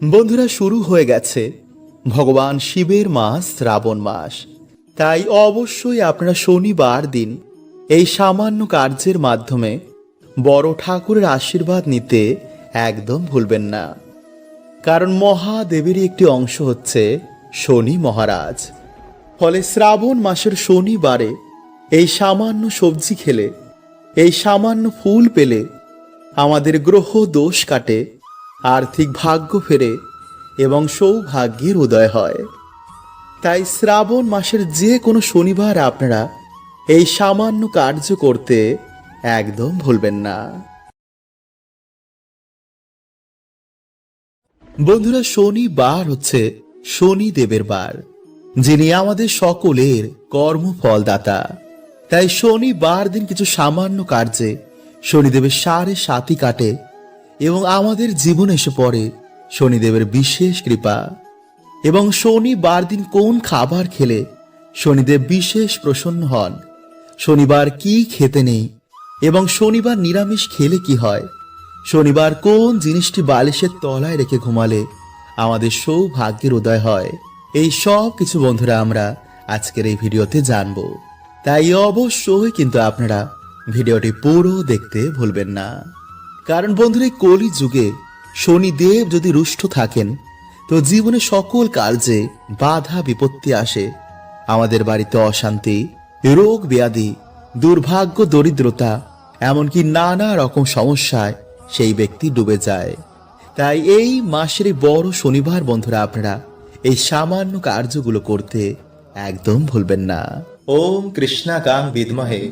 বন্ধুরা, শুরু হয়ে গেছে ভগবান শিবের মাস শ্রাবণ মাস। তাই অবশ্যই আপনারা শনিবার দিন এই সামান্য কার্যের মাধ্যমে বড় ঠাকুরের আশীর্বাদ নিতে একদম ভুলবেন না। কারণ মহাদেবেরই একটি অংশ হচ্ছে শনি মহারাজ। ফলে শ্রাবণ মাসের শনিবারে এই সামান্য সবজি খেলে, এই সামান্য ফুল পেলে আমাদের গ্রহ দোষ কাটে, আর্থিক ভাগ্য ফেরে এবং সৌভাগ্যের উদয় হয়। তাই শ্রাবণ মাসের যে কোনো শনিবার আপনারা এই সামান্য কার্য করতে একদম ভুলবেন না। বন্ধুরা, শনিবার হচ্ছে শনিদেবের বার, যিনি আমাদের সকলের কর্মফলদাতা। তাই শনিবার দিন কিছু সামান্য কার্যে শনিদেবের 7.5 কাটে এবং আমাদের জীবনে এসে পড়ে শনিদেবের বিশেষ কৃপা। এবং শনিবার দিন কোন খাবার খেলে শনিদেব বিশেষ প্রসন্ন হন, শনিবার কি খেতে নেই এবং শনিবার নিরামিষ খেলে কি হয়, শনিবার কোন জিনিসটি বালিশের তলায় রেখে ঘুমালে আমাদের সৌভাগ্যের উদয় হয়, এই সব কিছু বন্ধুরা আমরা আজকের এই ভিডিওতে জানব। তাই অবশ্যই কিন্তু আপনারা ভিডিওটি পুরো দেখতে ভুলবেন না। কারণ বন্ধুরা, এই কলি যুগে শনিদেব যদি রুষ্ট থাকেন তো জীবনে সকল কার্যে বাধা বিপত্তি আসে। আমাদের বাড়িতে অশান্তি, রোগ ব্যাধি, দুর্ভাগ্য, দরিদ্রতা, এমনকি নানা রকম সমস্যায় সেই ব্যক্তি ডুবে যায়। তাই এই মাসের বড় শনিবার বন্ধুরা আপনারা এই সামান্য কার্যগুলো করতে একদম ভুলবেন না। ওম কৃষ্ণাকাং বিদ্মহে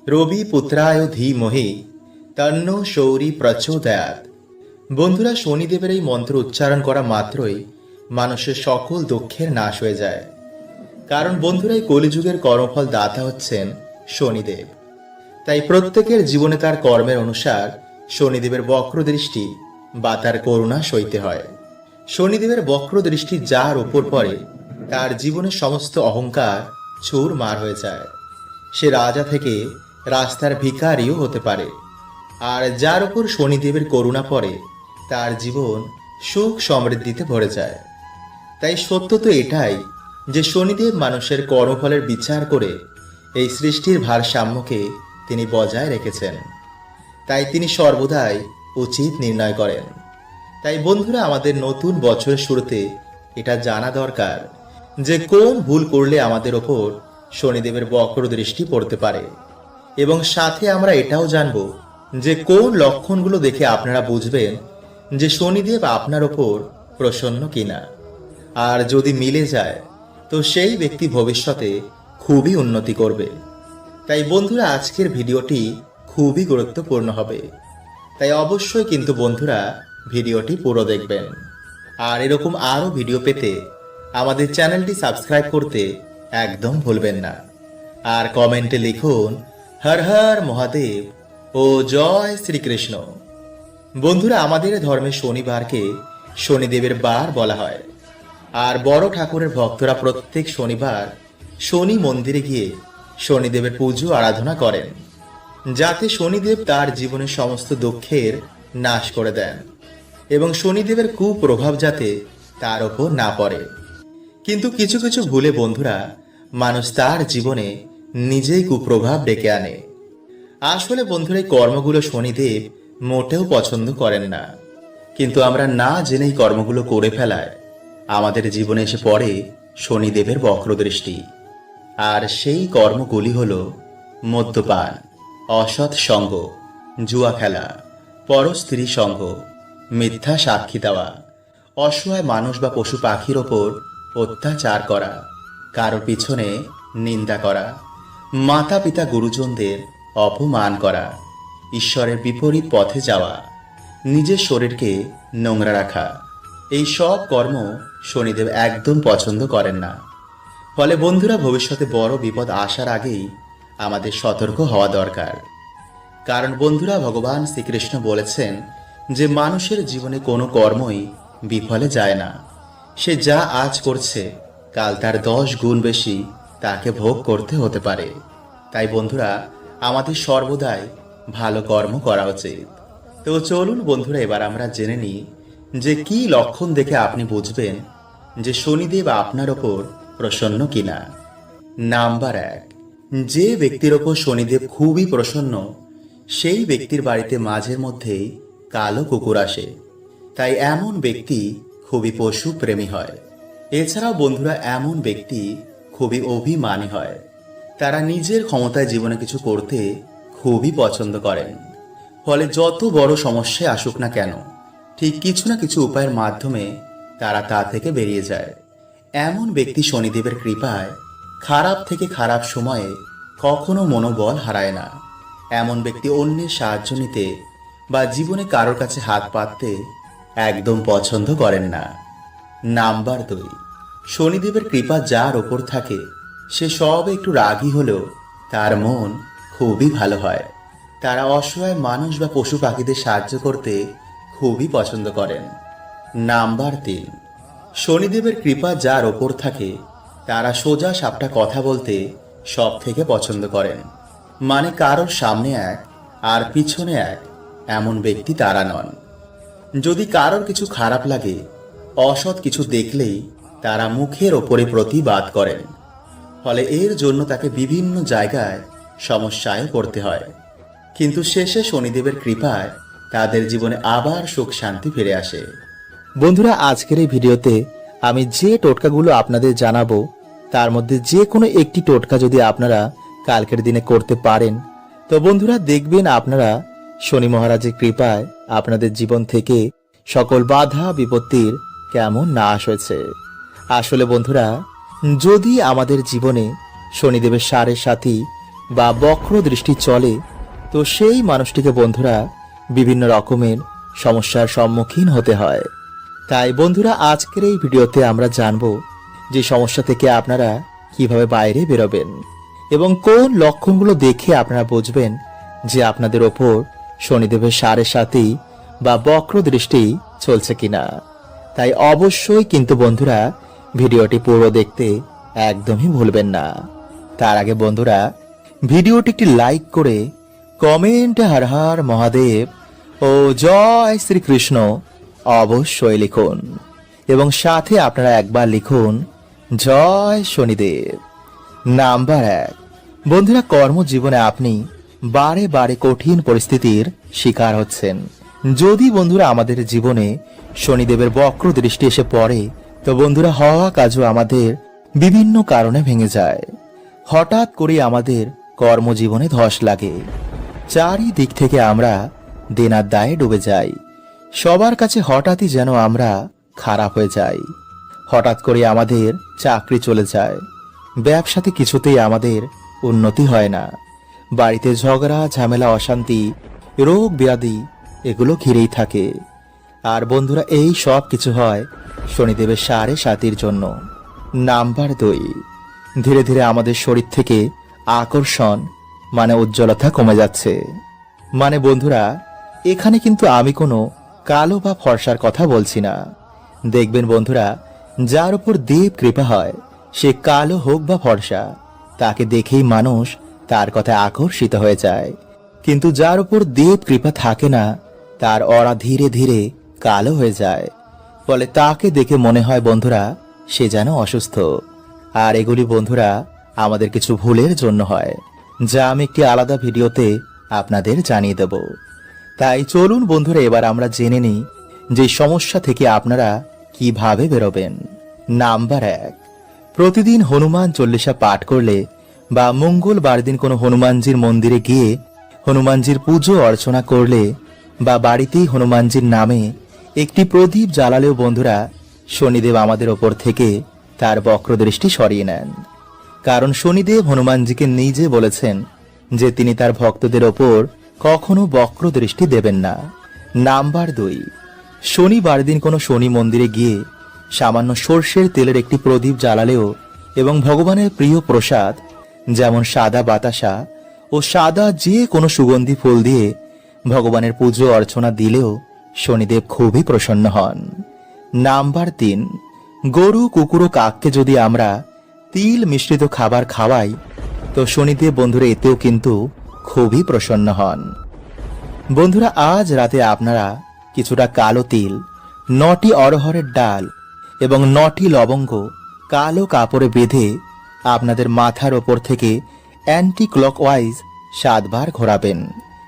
রবি পুত্রায় ধীমহি তন্নো শৌরি প্রচোদয়াৎ। বন্ধুরা, শনিদেবের এই মন্ত্র উচ্চারণ করা মাত্রই মানুষের সকল দুঃখের নাশ হয়ে যায়। কারণ বন্ধুরা, এই কলিযুগের কর্মফল দাতা হচ্ছেন শনিদেব। তাই প্রত্যেকের জীবনে তার কর্মের অনুসার শনিদেবের বক্র দৃষ্টি বা তার করুণা সইতে হয়। শনিদেবের বক্র দৃষ্টি যার উপর পড়ে তার জীবনের সমস্ত অহংকার চুরমার হয়ে যায়। সে রাজা থেকে রাস্তার ভিখারিও হতে পারে। আর যার উপর শনিদেবের করুণা পড়ে তার জীবন সুখ সমৃদ্ধিতে ভরে যায়। তাই সত্য তো এটাই যে শনিদেব মানুষের কর্মফলের বিচার করে এই সৃষ্টির ভারসাম্যকে তিনি বজায় রেখেছেন। তাই তিনি সর্বদাই উচিত নির্ণয় করেন। তাই বন্ধুরা, আমাদের নতুন বছরের শুরুতে এটা জানা দরকার যে কোন ভুল করলে আমাদের ওপর শনিদেবের বক্র দৃষ্টি পড়তে পারে। এবং সাথে আমরা এটাও জানব যে কোন লক্ষণগুলো দেখে আপনারা বুঝবেন যে শনিদেব আপনার ওপর প্রসন্ন কিনা। আর যদি মিলে যায় তো সেই ব্যক্তি ভবিষ্যতে খুবই উন্নতি করবে। তাই বন্ধুরা, আজকের ভিডিওটি খুবই গুরুত্বপূর্ণ হবে। তাই অবশ্যই কিন্তু বন্ধুরা ভিডিওটি পুরো দেখবেন। আর এরকম আরও ভিডিও পেতে আমাদের চ্যানেলটি সাবস্ক্রাইব করতে একদম ভুলবেন না। আর কমেন্টে লিখুন হর হর মহাদেব ও জয় শ্রীকৃষ্ণ। বন্ধুরা, আমাদের ধর্মে শনিবারকে শনিদেবের বার বলা হয়। আর বড় ঠাকুরের ভক্তরা প্রত্যেক শনিবার শনি মন্দিরে গিয়ে শনিদেবের পুজো আরাধনা করেন, যাতে শনিদেব তার জীবনের সমস্ত দুঃখের নাশ করে দেন এবং শনিদেবের কুপ্রভাব যাতে তার ওপর না পড়ে। কিন্তু কিছু কিছু ভুলে বন্ধুরা মানুষ তার জীবনে নিজেই কুপ্রভাব ডেকে আনে। আসলে বন্ধুরা, এই কর্মগুলো শনিদেব মোটেও পছন্দ করেন না। কিন্তু আমরা না জেনেই কর্মগুলো করে ফেলায় আমাদের জীবনে এসে পড়ে শনিদেবের বক্রদৃষ্টি। আর সেই কর্মগুলি হল মদ্যপান, অসৎ সঙ্গ, জুয়া খেলা, পরস্ত্রী সঙ্গ, মিথ্যা সাক্ষী দেওয়া, অসহায় মানুষ বা পশু পাখির ওপর অত্যাচার করা, কারো পিছনে নিন্দা করা, মাতা পিতা গুরুজনদের অপমান করা, ঈশ্বরের বিপরীত পথে যাওয়া, নিজের শরীরকে নোংরা রাখা, এই সব কর্ম শনিদেব একদম পছন্দ করেন না। ফলে বন্ধুরা, ভবিষ্যতে বড় বিপদ আসার আগেই আমাদের সতর্ক হওয়া দরকার। কারণ বন্ধুরা, ভগবান শ্রীকৃষ্ণ বলেছেন যে মানুষের জীবনে কোনো কর্মই বিফলে যায় না। সে যা আজ করছে কাল তার 10 গুণ বেশি তাকে ভোগ করতে হতে পারে। তাই বন্ধুরা, আমাদের সর্বদাই ভালো কর্ম করা উচিত। তো চলুন বন্ধুরা, এবার আমরা জেনে নিই যে কি লক্ষণ দেখে আপনি বুঝবেন যে শনিদেব আপনার ওপর প্রসন্ন কিনা। নাম্বার 1, যে ব্যক্তির ওপর শনিদেব খুবই প্রসন্ন সেই ব্যক্তির বাড়িতে মাঝে মধ্যেই কালো কুকুর আসে। তাই এমন ব্যক্তি খুবই পশু প্রেমী হয়। এছাড়াও বন্ধুরা, এমন ব্যক্তি খুবই অভিমানী হয়। তারা নিজের ক্ষমতায় জীবনে কিছু করতে খুবই পছন্দ করেন। ফলে যত বড় সমস্যায় আসুক না কেন, ঠিক কিছু না কিছু উপায়ের মাধ্যমে তারা তা থেকে বেরিয়ে যায়। এমন ব্যক্তি শনিদেবের কৃপায় খারাপ থেকে খারাপ সময়ে কখনো মনোবল হারায় না। এমন ব্যক্তি অন্যের সাহায্য নিতে বা জীবনে কারোর কাছে হাত পাততে একদম পছন্দ করেন না। নাম্বার 2, শনিদেবের কৃপা যার ওপর থাকে সে সব একটু রাগী হলেও তার মন খুবই ভালো হয়। তারা অসহায় মানুষ বা পশু পাখিদের সাহায্য করতে খুবই পছন্দ করেন। নাম্বার 3, শনিদেবের কৃপা যার ওপর থাকে তারা সোজা সাপটা কথা বলতে সব থেকে পছন্দ করেন। মানে কারোর সামনে এক আর পিছনে এক, এমন ব্যক্তি তারা নন। যদি কারোর কিছু খারাপ লাগে, অসৎ কিছু দেখলেই তারা মুখের ওপরে প্রতিবাদ করেন। ফলে এর জন্য তাকে বিভিন্ন জায়গায় সমস্যায় পড়তে হয়। কিন্তু শেষে শনিদেবের কৃপায় তাদের জীবনে আবার সুখ শান্তি ফিরে আসে। বন্ধুরা, আজকের এই ভিডিওতে আমি যে টোটকাগুলো আপনাদের জানাবো তার মধ্যে যে কোনো একটি টোটকা যদি আপনারা কালকের দিনে করতে পারেন, তো বন্ধুরা দেখবেন আপনারা শনি মহারাজের কৃপায় আপনাদের জীবন থেকে সকল বাধা বিপত্তির কেমন নাশ হয়েছে। আসলে বন্ধুরা, যদি আমাদের জীবনে শনিদেবের সাড়ে সাথী বা বক্র দৃষ্টি চলে, তো সেই মানুষটিকে বন্ধুরা বিভিন্ন রকমের সমস্যার সম্মুখীন হতে হয়। তাই বন্ধুরা, আজকের এই ভিডিওতে আমরা জানব যে সমস্যা থেকে আপনারা কিভাবে বাইরে বেরোবেন এবং কোন লক্ষণগুলো দেখে আপনারা বুঝবেন যে আপনাদের ওপর শনিদেবের সাড়ে সাথী বা বক্র দৃষ্টি চলছে কিনা। তাই অবশ্যই কিন্তু বন্ধুরা ভিডিওটি পুরো দেখতে একদমই ভুলবেন না। তার আগে বন্ধুরা, ভিডিওটি একটি লাইক করে কমেন্টে হর হর মহাদেব ও জয় শ্রীকৃষ্ণ অবশ্যই লিখুন এবং সাথে আপনারা একবার লিখুন জয় শনিদেব। নাম্বার 1, বন্ধুরা কর্মজীবনে আপনি বারে বারে কঠিন পরিস্থিতির শিকার হচ্ছেন। যদি বন্ধুরা আমাদের জীবনে শনিদেবের বক্র দৃষ্টি এসে পড়ে, তো বন্ধুরা হওয়া কাজও আমাদের বিভিন্ন কারণে ভেঙে যায়। হঠাৎ করে আমাদের কর্মজীবনে ধস লাগে, চারিদিক থেকে আমরা দেনার দায়ে ডুবে যাই। সবার কাছে হঠাৎই যেন আমরা খারাপ হয়ে যাই। হঠাৎ করে আমাদের চাকরি চলে যায়, ব্যবসাতে কিছুতেই আমাদের উন্নতি হয় না, বাড়িতে ঝগড়া ঝামেলা অশান্তি রোগ ব্যাধি এগুলো ঘিরেই থাকে। আর বন্ধুরা এই সব কিছু হয় শনিদেবের সাড়ে সাতির জন্য। নাম্বার 2, ধীরে ধীরে আমাদের শরীর থেকে আকর্ষণ মানে উজ্জ্বলতা কমে যাচ্ছে। মানে বন্ধুরা, এখানে কিন্তু আমি কোনো কালো বা ফর্সার কথা বলছি না। দেখবেন বন্ধুরা, যার উপর দেব কৃপা হয় সে কালো হোক বা ফর্সা, তাকে দেখেই মানুষ তার কথা আকর্ষিত হয়ে যায়। কিন্তু যার উপর দেব কৃপা থাকে না, তার অরা ধীরে ধীরে কালো হয়ে যায়। ফলে তাকে দেখে মনে হয় বন্ধুরা সে যেন অসুস্থ। আর এগুলি বন্ধুরা আমাদের কিছু ভুলের জন্য হয়, যা আমি একটি আলাদা ভিডিওতে আপনাদের জানিয়ে দেব। তাই চলুন বন্ধুরা এবার আমরা জেনে নিই যে সমস্যা থেকে আপনারা কিভাবে বেরোবেন। নাম্বার 1, প্রতিদিন হনুমান চল্লিশা পাঠ করলে বা মঙ্গলবার দিন কোনো হনুমানজির মন্দিরে গিয়ে হনুমানজির পুজো অর্চনা করলে বা বাড়িতেই হনুমানজির নামে একটি প্রদীপ জ্বালালেও বন্ধুরা শনিদেব আমাদের ওপর থেকে তার বক্রদৃষ্টি সরিয়ে নেন। কারণ শনিদেব হনুমানজিকে নিজে বলেছেন যে তিনি তার ভক্তদের ওপর কখনো বক্র দৃষ্টি দেবেন না। নাম্বার 2, শনিবার দিন কোনো শনি মন্দিরে গিয়ে সামান্য সর্ষের তেলের একটি প্রদীপ জ্বালালেও এবং ভগবানের প্রিয় প্রসাদ যেমন সাদা বাতাসা ও সাদা যে কোনো সুগন্ধি ফুল দিয়ে ভগবানের পুজো অর্চনা দিলেও শনিদেব খুবই প্রসন্ন হন। নাম্বার 3, গরু কুকুর ও কাককে যদি আমরা তিল মিশ্রিত খাবার খাওয়াই, তো শনিদেব বন্ধুরা এতেও কিন্তু খুবই প্রসন্ন হন। বন্ধুরা আজ রাতে আপনারা কিছুটা কালো তিল 9টি অরহরের ডাল এবং 9টি লবঙ্গ কালো কাপড়ে বেঁধে আপনাদের মাথার ওপর থেকে অ্যান্টি ক্লকওয়াইজ 7 বার ঘোরাবেন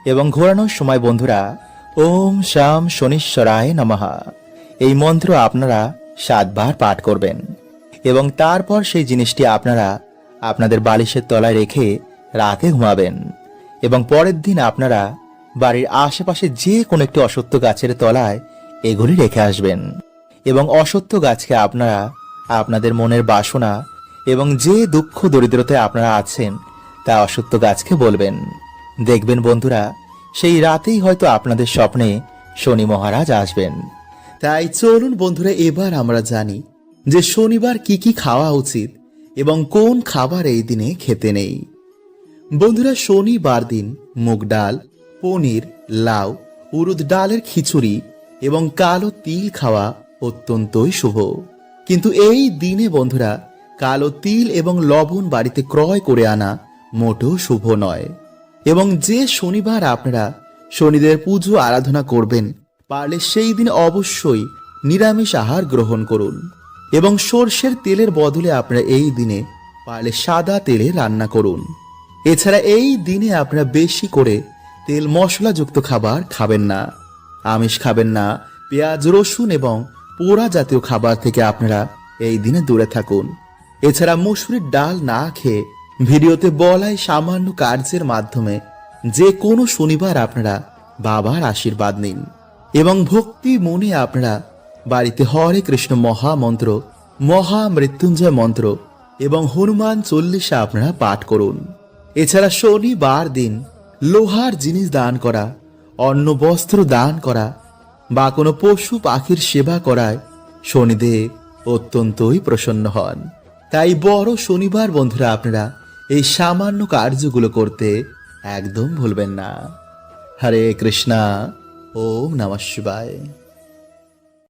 এবং ঘোরানোর সময় বন্ধুরা ওম শাম শনিশ্বরায় নমঃ এই মন্ত্র আপনারা 7 বার পাঠ করবেন এবং তারপর সেই জিনিসটি আপনারা আপনাদের বালিশের তলায় রেখে রাতে ঘুমাবেন এবং পরের দিন আপনারা বাড়ির আশেপাশে যে কোনো একটি অশ্বত্থ গাছের তলায় এগুলি রেখে আসবেন এবং অশ্বত্থ গাছকে আপনারা আপনাদের মনের বাসনা এবং যে দুঃখ দরিদ্রতায় আপনারা আছেন তা অশ্বত্থ গাছকে বলবেন। দেখবেন বন্ধুরা সেই রাতেই হয়তো আপনাদের স্বপ্নে শনি মহারাজ আসবেন। তাই চলুন বন্ধুরা এবার আমরা জানি যে শনিবার কি কি খাওয়া উচিত এবং কোন খাবার এই দিনে খেতে নেই। বন্ধুরা শনিবার দিন মুগ ডাল, পনির, লাউ, উড়দ ডালের খিচুড়ি এবং কালো তিল খাওয়া অত্যন্তই শুভ। কিন্তু এই দিনে বন্ধুরা কালো তিল এবং লবণ বাড়িতে ক্রয় করে আনা মোটেও শুভ নয়। এবং যে শনিবার আপনারা শনিদেব পুজো আরাধনা করবেন পারলে সেই দিন অবশ্যই নিরামিষ আহার গ্রহণ করুন এবং সর্ষের তেলের বদলে আপনারা এই দিনে পারলে সাদা তেলে রান্না করুন। এছাড়া এই দিনে আপনারা বেশি করে তেল মশলাযুক্ত খাবার খাবেন না, আমিষ খাবেন না, পেঁয়াজ রসুন এবং পোড়া জাতীয় খাবার থেকে আপনারা এই দিনে দূরে থাকুন। এছাড়া মসুরির ডাল না খেয়ে ভিডিওতে বলাই সামান্য কার্যের মাধ্যমে যে কোনো শনিবার আপনারা বাবার আশীর্বাদ নিন এবং ভক্তি মনে আপনারা বাড়িতে হরে কৃষ্ণ মহামন্ত্র, মহামৃত্যুঞ্জয় মন্ত্র এবং হনুমান চল্লিশা আপনারা পাঠ করুন। এছাড়া শনিবার দিন লোহার জিনিস দান করা, অন্ন বস্ত্র দান করা বা কোনো পশু পাখির সেবা করায় শনিদেব অত্যন্তই প্রসন্ন হন। তাই বড় শনিবার বন্ধুরা আপনারা এই সামান্য কার্যগুলো করতে একদম ভুলবেন না। হরে কৃষ্ণা, ওম নমঃ শিবায়।